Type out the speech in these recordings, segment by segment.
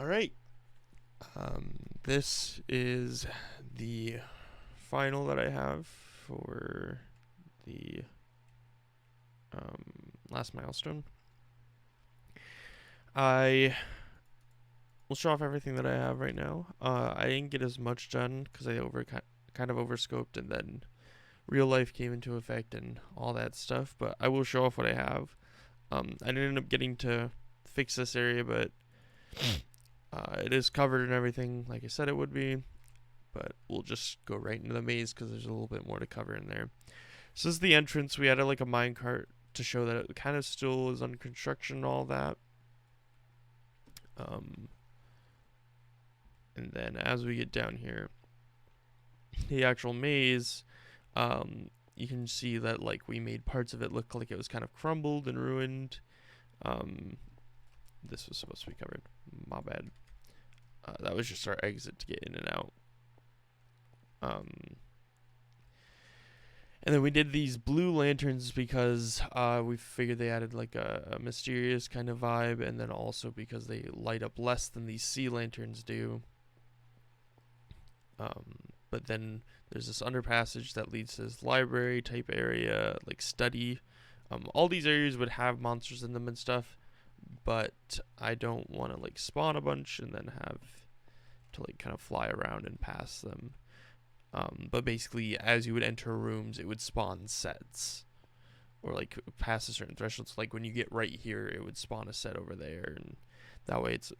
Alright, this is the final that I have for the last milestone. I will show off everything that I have right now. I didn't get as much done because I kind of overscoped, and then real life came into effect and all that stuff, but I will show off what I have. I didn't end up getting to fix this area, but it is covered and everything like I said it would be, but we'll just go right into the maze because there's a little bit more to cover in there. So this is the entrance. We added like a minecart to show that it kind of still is under construction and all that. And then as we get down here, the actual maze, you can see that like we made parts of it look like it was kind of crumbled and ruined. This was supposed to be covered. My bad. That was just our exit to get in and out. And then we did these blue lanterns because we figured they added like a mysterious kind of vibe, and then also because they light up less than these sea lanterns do. But then there's this underpassage that leads to this library type area, like study. All these areas would have monsters in them and stuff, but I don't want to like spawn a bunch and then have to like kind of fly around and pass them. But basically, as you would enter rooms, it would spawn sets, or like past a certain threshold. So like when you get right here, it would spawn a set over there, and that way it's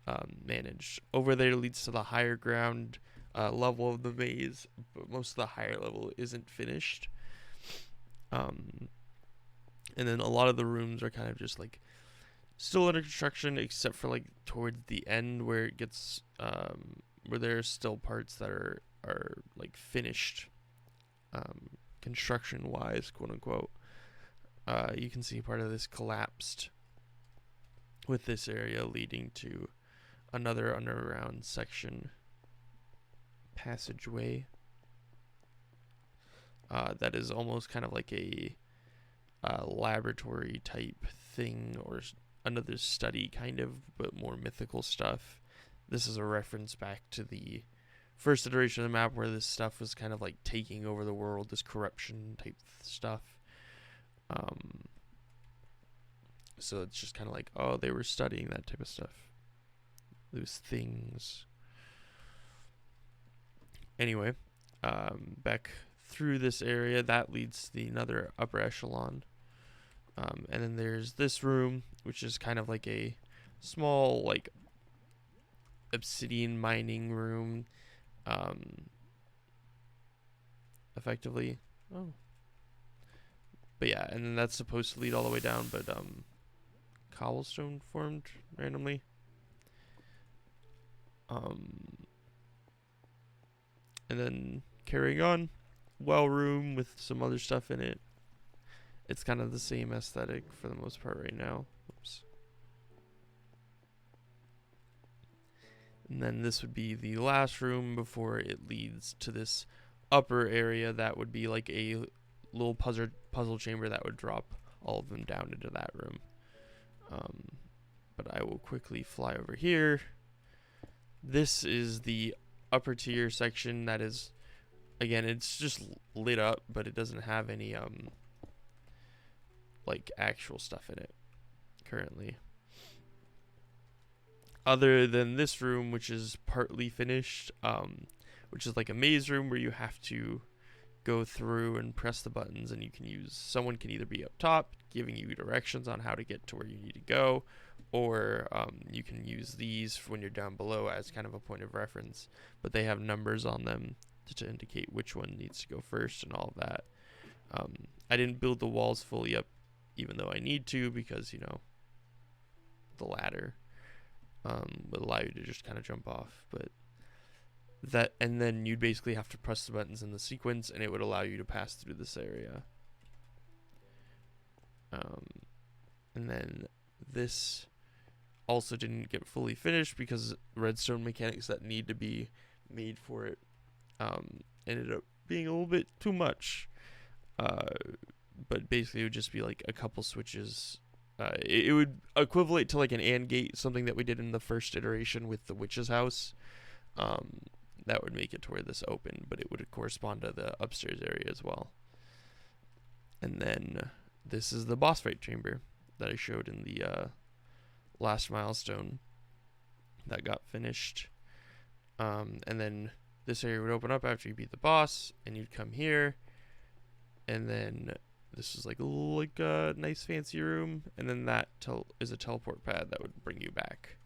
managed. Over there leads to the higher ground level of the maze, but most of the higher level isn't finished. And then a lot of the rooms are kind of just like still under construction, except for like towards the end where it gets where there's still parts that are like finished construction wise, quote unquote. You can see part of this collapsed with this area leading to another underground section passageway that is almost kind of like a laboratory type thing, or another study kind of, but more mythical stuff. This is a reference back to the first iteration of the map where this stuff was kind of like taking over the world, this corruption type stuff. So it's just kind of like, oh, they were studying that type of stuff, those things. Anyway, back through this area, that leads to another upper echelon. And then there's this room, which is kind of like a small, like, obsidian mining room, effectively. Oh. But yeah, and then that's supposed to lead all the way down, but, cobblestone formed randomly. And then carrying on, well room with some other stuff in it. It's kind of the same aesthetic for the most part right now. Oops. And then this would be the last room before it leads to this upper area that would be like a little puzzle chamber that would drop all of them down into that room. But I will quickly fly over here. This is the upper tier section that is, again, it's just lit up, but it doesn't have any like actual stuff in it currently, other than this room, which is partly finished, which is like a maze room where you have to go through and press the buttons, and you can use, someone can either be up top giving you directions on how to get to where you need to go, or you can use these when you're down below as kind of a point of reference, but they have numbers on them to indicate which one needs to go first and all of that. I didn't build the walls fully up, even though I need to, because, you know, the ladder would allow you to just kind of jump off, but that, and then you'd basically have to press the buttons in the sequence, and it would allow you to pass through this area. And then this also didn't get fully finished because redstone mechanics that need to be made for it ended up being a little bit too much. But basically it would just be like a couple switches it would equivalent to like an AND gate, something that we did in the first iteration with the witch's house. Um, that would make it to where this opened, but it would correspond to the upstairs area as well. And then this is the boss fight chamber that I showed in the last milestone that got finished. And then this area would open up after you beat the boss, and you'd come here, and then this is like a nice fancy room, and then that is a teleport pad that would bring you back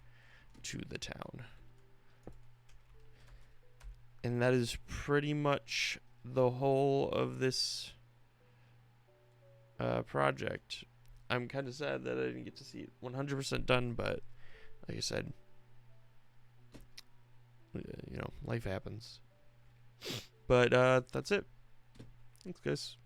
to the town. And that is pretty much the whole of this project. I'm kind of sad that I didn't get to see it 100% done, but like I said, life happens. But that's it. Thanks, guys.